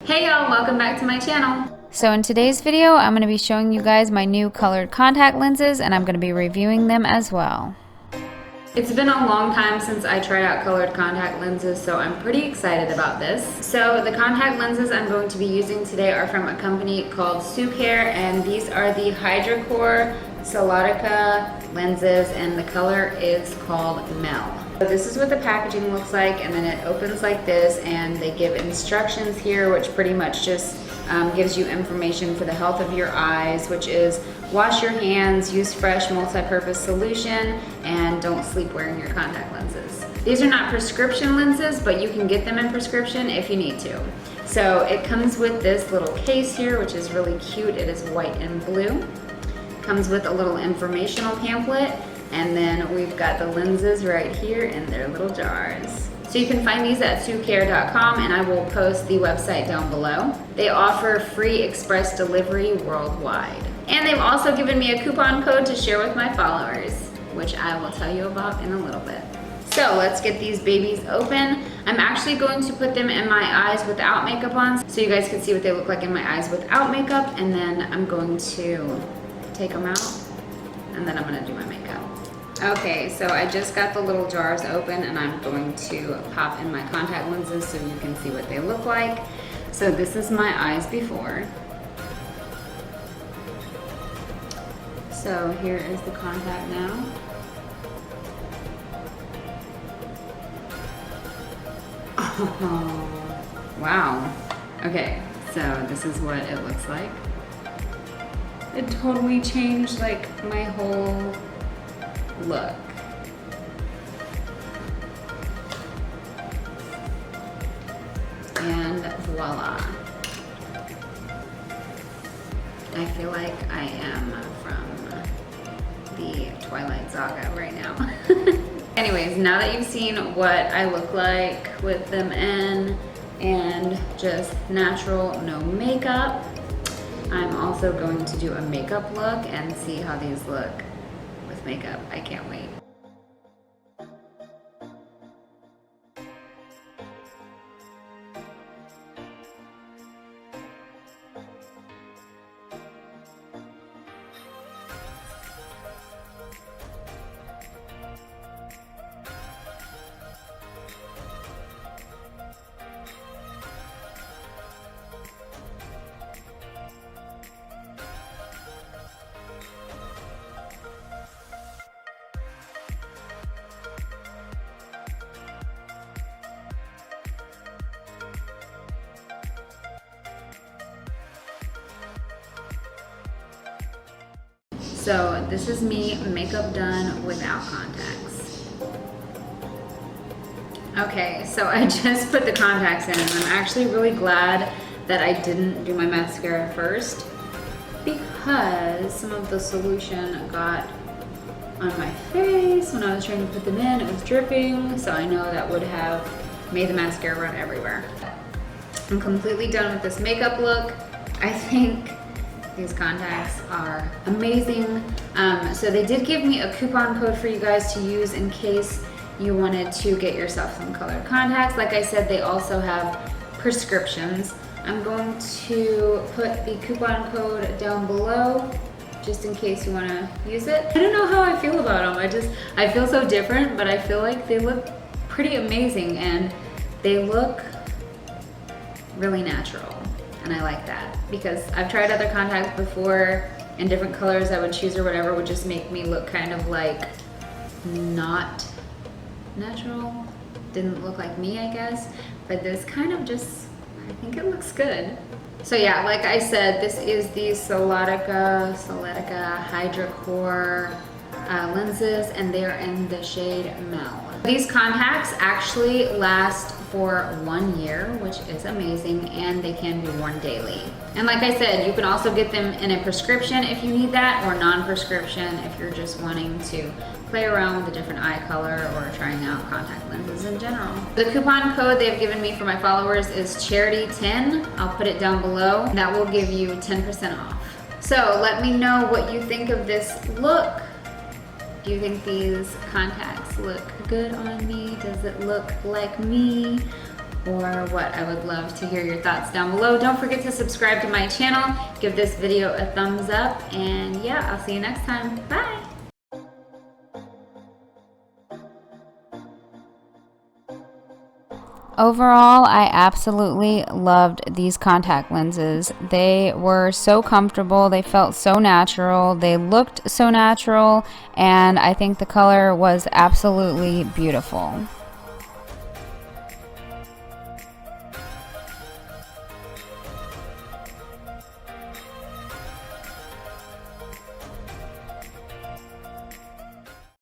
Hey y'all, welcome back to my channel. So in today's video, I'm going to be showing you guys my new colored contact lenses, and I'm going to be reviewing them as well. It's been a long time since I tried out colored contact lenses, so I'm pretty excited about this. So the contact lenses I'm going to be using today are from a company called Soukare, and these are the Hidrocor Solotica lenses, and the color is called Mel. So this is what the packaging looks like, and then it opens like this, and they give instructions here, which pretty much just gives you information for the health of your eyes, which is wash your hands, use fresh multi-purpose solution, and don't sleep wearing your contact lenses. These are not prescription lenses, but you can get them in prescription if you need to. So it comes with this little case here, which is really cute. It is white and blue. Comes with a little informational pamphlet, and then we've got the lenses right here in their little jars. So you can find these at soukare.com, and I will post the website down below. They offer free express delivery worldwide. And they've also given me a coupon code to share with my followers, which I will tell you about in a little bit. So let's get these babies open. I'm actually going to put them in my eyes without makeup on, so you guys can see what they look like in my eyes without makeup, and then I'm going to take them out, and then I'm gonna do my makeup. Okay, so I just got the little jars open, and I'm going to pop in my contact lenses so you can see what they look like. So this is my eyes before. So here is the contact now. Oh, wow. Okay, so this is what it looks like. It totally changed like my whole look. And voila. I feel like I am from the Twilight Saga right now. Anyways, now that you've seen what I look like with them in and just natural, no makeup, I'm also going to do a makeup look and see how these look with makeup. I can't wait. So this is me makeup done without contacts. Okay, so I just put the contacts in, and I'm actually really glad that I didn't do my mascara first, because some of the solution got on my face when I was trying to put them in. It was dripping, so I know that would have made the mascara run everywhere. I'm completely done with this makeup look. I think these contacts are amazing. So they did give me a coupon code for you guys to use in case you wanted to get yourself some colored contacts. Like I said, they also have prescriptions. I'm going to put the coupon code down below just in case you want to use it. I don't know how I feel about them. I feel so different, but I feel like they look pretty amazing, and they look really natural. And I like that, because I've tried other contacts before in different colors I would choose or whatever, would just make me look kind of like not natural. Didn't look like me, I guess. But this kind of just, I think it looks good. So yeah, like I said, this is the Solotica Hidrocor lenses, and they're in the shade Mel. These contacts actually last for 1 year, which is amazing, and they can be worn daily. And like I said, you can also get them in a prescription if you need that, or non-prescription if you're just wanting to play around with a different eye color or trying out contact lenses in general. The coupon code they've given me for my followers is charity10. I'll put it down below. That will give you 10% off. So let me know what you think of this look. Do you think these contacts look good on me? Does it look like me? or what. I would love to hear your thoughts down below. Don't forget to subscribe to my channel, give this video a thumbs up, and yeah, I'll see you next time. Bye! Overall, I absolutely loved these contact lenses. They were so comfortable, they felt so natural, they looked so natural, and I think the color was absolutely beautiful.